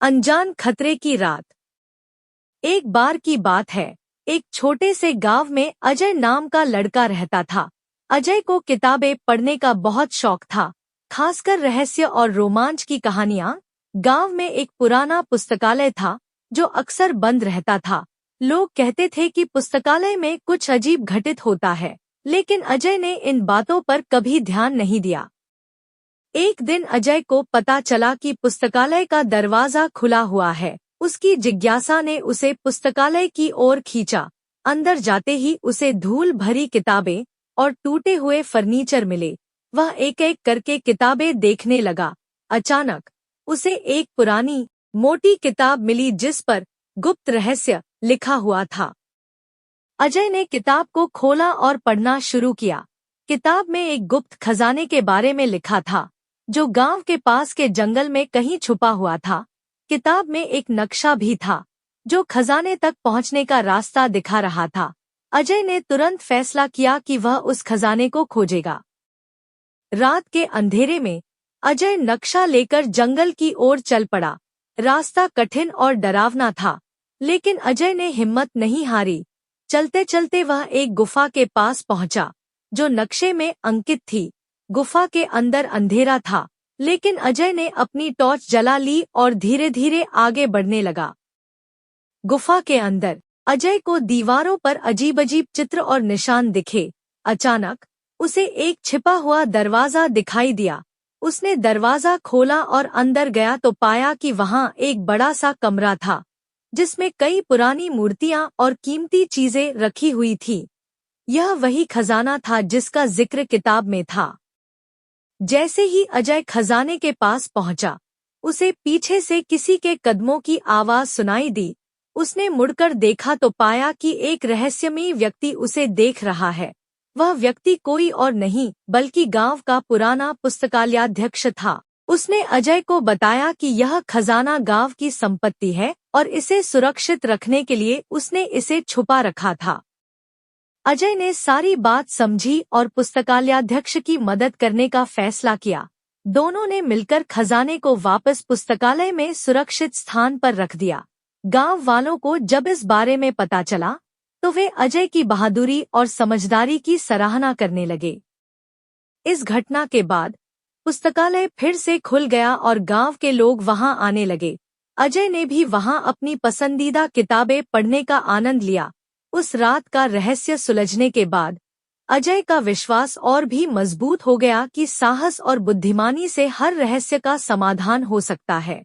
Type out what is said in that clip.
अनजान खतरे की रात। एक बार की बात है, एक छोटे से गांव में अजय नाम का लड़का रहता था। अजय को किताबें पढ़ने का बहुत शौक था, खासकर रहस्य और रोमांच की कहानियां। गांव में एक पुराना पुस्तकालय था जो अक्सर बंद रहता था। लोग कहते थे कि पुस्तकालय में कुछ अजीब घटित होता है, लेकिन अजय ने इन बातों पर कभी ध्यान नहीं दिया। एक दिन अजय को पता चला कि पुस्तकालय का दरवाजा खुला हुआ है। उसकी जिज्ञासा ने उसे पुस्तकालय की ओर खींचा। अंदर जाते ही उसे धूल भरी किताबें और टूटे हुए फर्नीचर मिले। वह एक एक करके किताबें देखने लगा। अचानक उसे एक पुरानी मोटी किताब मिली जिस पर गुप्त रहस्य लिखा हुआ था। अजय ने किताब को खोला और पढ़ना शुरू किया। किताब में एक गुप्त खजाने के बारे में लिखा था, जो गांव के पास के जंगल में कहीं छुपा हुआ था। किताब में एक नक्शा भी था, जो खजाने तक पहुंचने का रास्ता दिखा रहा था। अजय ने तुरंत फैसला किया कि वह उस खजाने को खोजेगा। रात के अंधेरे में अजय नक्शा लेकर जंगल की ओर चल पड़ा। रास्ता कठिन और डरावना था, लेकिन अजय ने हिम्मत नहीं हारी। चलते चलते वह एक गुफा के पास पहुंचा, जो नक्शे में अंकित थी। गुफा के अंदर अंधेरा था, लेकिन अजय ने अपनी टॉर्च जला ली और धीरे धीरे आगे बढ़ने लगा। गुफा के अंदर अजय को दीवारों पर अजीब अजीब चित्र और निशान दिखे। अचानक उसे एक छिपा हुआ दरवाजा दिखाई दिया। उसने दरवाजा खोला और अंदर गया तो पाया कि वहां एक बड़ा सा कमरा था, जिसमें कई पुरानी मूर्तियां और कीमती चीजें रखी हुई थी। यह वही खजाना था जिसका जिक्र किताब में था। जैसे ही अजय खजाने के पास पहुंचा, उसे पीछे से किसी के कदमों की आवाज सुनाई दी। उसने मुड़कर देखा तो पाया कि एक रहस्यमयी व्यक्ति उसे देख रहा है। वह व्यक्ति कोई और नहीं बल्कि गांव का पुराना पुस्तकालयाध्यक्ष था। उसने अजय को बताया कि यह खजाना गांव की संपत्ति है और इसे सुरक्षित रखने के लिए उसने इसे छुपा रखा था। अजय ने सारी बात समझी और पुस्तकालयाध्यक्ष की मदद करने का फैसला किया। दोनों ने मिलकर खजाने को वापस पुस्तकालय में सुरक्षित स्थान पर रख दिया। गांव वालों को जब इस बारे में पता चला, तो वे अजय की बहादुरी और समझदारी की सराहना करने लगे। इस घटना के बाद पुस्तकालय फिर से खुल गया और गांव के लोग वहां आने लगे। अजय ने भी वहां अपनी पसंदीदा किताबें पढ़ने का आनंद लिया। उस रात का रहस्य सुलझने के बाद अजय का विश्वास और भी मजबूत हो गया कि साहस और बुद्धिमानी से हर रहस्य का समाधान हो सकता है।